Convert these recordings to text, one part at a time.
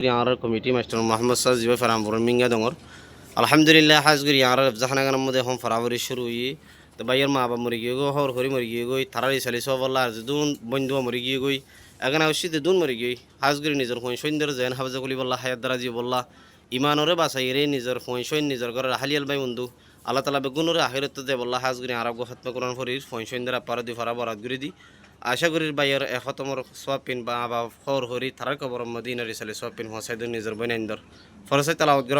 Yanger committee master Muhammad Saz jiba faram burun minga dongor alhamdulillah hasguri yanger zahana ganam mode hom farawari shuru yi to bayar ma aba murigi go hor hori murigi go tarari sali so walla dun bondu murigi go agana ushide dun murigi hasguri nizar hon shoinder zain habza kuli walla hayat daraji walla imanore basaire nizar hon shoin nizar gor haliyal bay mundu Allah taala begunore akhirat de walla hasguri arab go khatma quran forir hon shoindera paradi fara barat guri di আশা করি বাইয়ের এখতমর সোয়াপিন বা for Hari তারার কবর Medina রিসালে সোয়াপিন হোসাইদুন নিজর বইনাইন্দর ফরসাই তালাওয়াত গর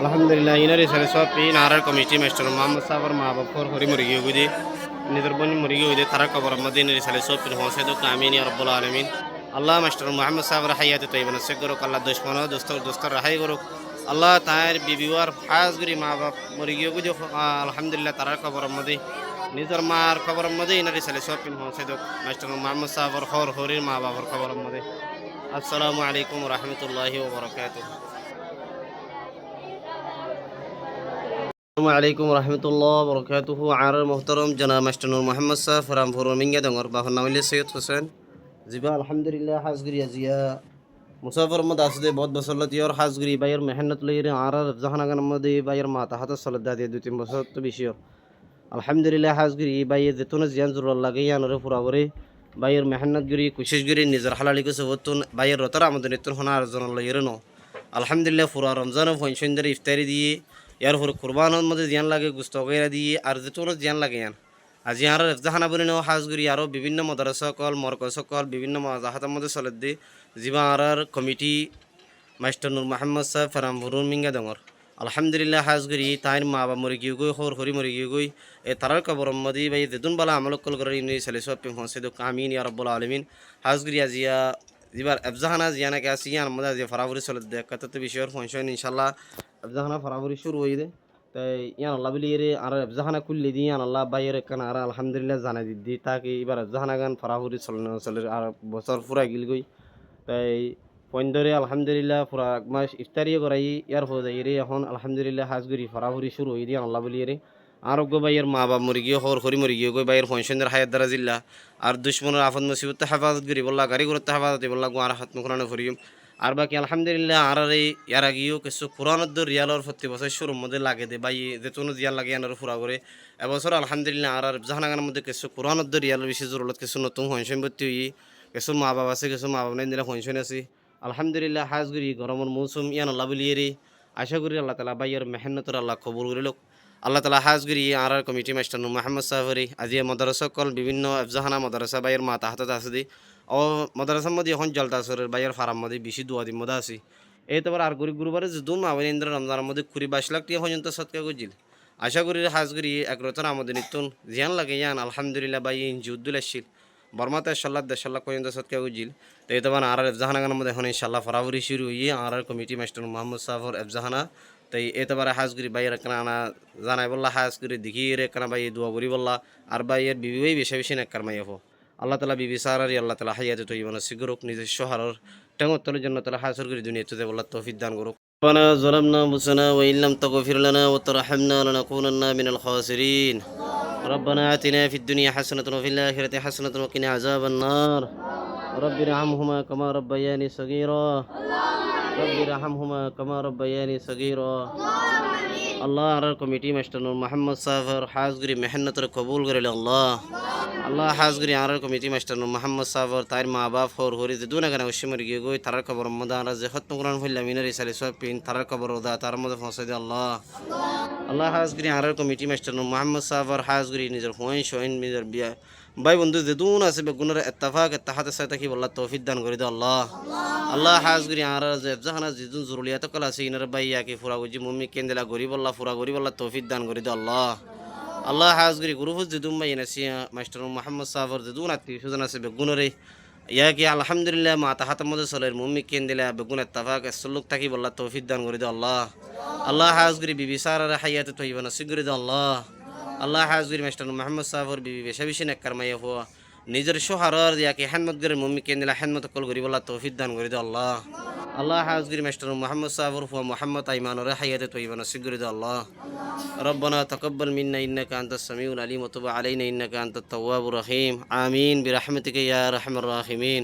alhamdulillah ina risale soapi narar committee master Muhammad sabar ma bafur hori murigi gudi nidar boni murigi gudi tarar kobor madina risale soapi hosaido kamin ya rabbul alamin Allah master Muhammad sabar hayat tayyibana segoro kala dushmano dostor rahay goro Allah taar bibiwar faz guri ma baf murigi gudi alhamdulillah tarar kobor madi nidar mar kobor madina risale soapi hosaido master Muhammad sabar hori ma bafur kobor madi assalamu alaikum warahmatullahi wabarakatuh Assalamualaikum warahmatullahi wabarakatuh. Arar muhtaram Janab Master Nur Muhammad Sah from Minga Dongor Bahar Nawali Sayyid Hussain Ziba alhamdulillah hazguri azia musafir mad asde bahut basalati aur hazguri bayar mehnat leire arar zahanagan made bayar mata hata salat dadi du tin bosot to bishio alhamdulillah hazguri bayar jetuna ziyan zurul lage yanore furawore bayar mehnat guri kushish guri nizar halali ko sobotun bayar rotar amadan itun hona arzon leire no alhamdulillah fura ramzan of shindar iftari diye यार फिर कुर्बानों मध्य ध्यान लगे गुस्तोगेरा दिए अर्जतों ध्यान लगे यान आज यार जहाना बने नो हाज़गुरी यारो विभिन्न मदरसा कॉल मरकज़ कॉल विभिन्न मज़ाहत मध्य सलद्दे जीवा आर कमिटी मास्टर नूर मोहम्मद साहब फराम भरून मिंगा दंगर अल्हम्दुलिल्लाह हाज़गुरी ताइन माबा मुर्गी गोई होर होरी मुर्गी गोई ए तरल कबर मदी भाई देदुन बला अमल कल करी इन्हें सलेसो पे होंसे दो कामीन या रब्बुल आलमीन हाज़गुरी आजिया जीवार अफ़ज़ाना जियाना क्या सियान मदा जिया फरावरी सलद्दे कतत बिशोर फंक्शन इंशाल्लाह अफ़ज़ाना फरावरी शुरू हुई दे तो यान अल्लाह बिलियरे आर अफ़ज़ाना कुल दी यान अल्लाह बायर कन आर अल्हम्दुलिल्लाह जाना दी ताकि इबार अफ़ज़ाना गन फरावरी सलने सलर आर बसर पूरा गिल गई तो पॉइंटरे अल्हम्दुलिल्लाह पूरा मास इफ्तारी कराई यार हो जाइए এখন अल्हम्दुलिल्लाह हाज़गुरी फरावरी शुरू हुई दी अल्लाह बिलियरे आर गो बायर माँ बाप मुर्गी होर होरी मुर्गी गो बायर फंक्शन हायत दराजिल्ला आर दुश्मन आफत मुसीबत हेफाजत करी बोला गाड़ी गुरत हेफाजत बोला गो आर हाथ मुखराने फरियम আর বাকি আলহামদুলিল্লাহ আর এই ইয়ার আগেও কিছু কোরআনের রিয়ালর প্রতি বছর শুরুর মধ্যে লাগে দে বাই যেতুন জিয়াল লাগে আনার ফুরা করে এবছর আলহামদুলিল্লাহ আর জাহানাগানের মধ্যে কিছু কোরআনের রিয়াল বেশি জরুরত কিছু নতুন হইসন ভর্তি হই কিছু মা বাবা আছে কিছু মা বাবা নাই দিলা হইসন আছে আলহামদুলিল্লাহ হাজগুরি গরমের মৌসুম ইয়ান আল্লাহ বলিয়ে আশা করি আল্লাহ তালা বাইয়ের মেহনতর আল্লাহ কবুল করে লোক আল্লাহ তালা হাজগুরি আর কমিটি মাস্টার মোহাম্মদ সাহরি আজি মাদ্রাসা কল বিভিন্ন আফজাহানা মাদ্রাসা বাইয়ের মা তাহাত আছে দি ও মাদ্রাসার মধ্যে এখন জলতা সরের বাইয়ের ফার্ম মধ্যে বেশি দোয়া দিন মধ্যে আছি এই তোমার আর গরিব গুরুবারে যদুন মাবেন ইন্দ্র রমজানের মধ্যে 22 লাখ টাকা পর্যন্ত সৎকা করছিল আশা করি হাজগুরি একরতন আমাদের নিতুন জিয়ান লাগে ইয়ান আলহামদুলিল্লাহ বাই ইনজুদ্দুল আসছিল বর্মাতে সাল্লাহ 10 লাখ পর্যন্ত সৎকা করছিল তো এই তোমার আর এফজাহানাগানের মধ্যে এখন ইনশাল্লাহ ফরাবরি শুরু হয়ে আর কমিটি মাস্টার মোহাম্মদ সাহর এফজাহানা তাই এতবারে হাজগুরি বাইয়ের কানা জানাই বললা হাজগুরি দেখি রে কানা বাই দোয়া করি বললা আর বাইয়ের বিবি বেশি বেশি নেককার মাইয়াফো আল্লাহ তালা বিবি সারারি আল্লাহ তালা হাইয়াতে তৈবানা সিগরুক নিজের শহরের টেঙ্গতল জন্য তালা হাসর করে দুনিয়া তুতে বল্লা তৌফিক দান করুক ربنا ظلمنا انفسنا وان لم تغفر لنا وترحمنا لنكونن من الخاسرين ربنا آتنا في الدنيا حسنة وفي الآخرة حسنة وقنا عذاب النار رب ارحمهما كما ربياني صغيرا رب ارحمهما كما ربياني صغيرا আল্লাহ আর কমিটি মাস্টার নূর মোহাম্মদ সাহর হাজগুরি মেহনতর কবুল করে আল্লাহ আল্লাহ হাজগুরি আর কমিটি মাস্টার নূর মোহাম্মদ সাহর তার মা বাপ হর হরি দুনা গানা উশিমর গিয়ে গই তার খবর মদান রাজ খতম কুরআন হইলা মিনার ইসালে সব পিন তার খবর ওদা তার মধ্যে পৌঁছে দে আল্লাহ আল্লাহ হাজগুরি আর কমিটি মাস্টার নূর মোহাম্মদ সাহর হাজগুরি নিজের হোয়েন শোয়েন নিজের বিয়া ভাই বন্ধু যেতুন আছে বেগুনের ইত্তেফাক ইত্তেহাদের সাথে কি বললা তৌফিক দান করে দাও আল্লাহ আল্লাহ হাজ করি আর জেবজাহানা জিদুন জরুরিয়াত কল আছে ইনার ভাই ইয়াকে ফুরা গুজি মুম্মি কেন্দেলা গরিব আল্লাহ ফুরা গরিব আল্লাহ তৌফিক দান করে দাও আল্লাহ আল্লাহ হাজ করি গুরুফুজ জিদুম ভাই নাসিয়া মাস্টার মোহাম্মদ সাফর জিদুন আত্মীয় স্বজন আছে বেগুনরে ইয়াকে আলহামদুলিল্লাহ মা তাহাতের মধ্যে চলের মুম্মি কেন্দেলা বেগুন ইত্তেফাক সুলুক থাকি বললা তৌফিক দান করে দাও আল্লাহ আল্লাহ হাজ করি বিবি সারার হায়াতে তৈবা নসিব করে দাও আল্লাহ আল্লাহ হাজুর মাস্টার মোহাম্মদ সাফর বিবি বেশা বেশি নেককার মাইয়া হওয়া নিজের শোহারর দিয়াকে হেনমত করে মম্মি কেন্দিলা হেনমত কল করি বলা তৌফিক দান করে দাও আল্লাহ আল্লাহ হাজুর মাস্টার মোহাম্মদ সাফর হুয়া মোহাম্মদ আইমানর হায়াতে তৈবা নসিব করে দাও আল্লাহ ربنا تقبل منا إنك أنت السميع العليم وتب علينا إنك أنت التواب الرحيم آمين برحمتك يا أرحم الراحمين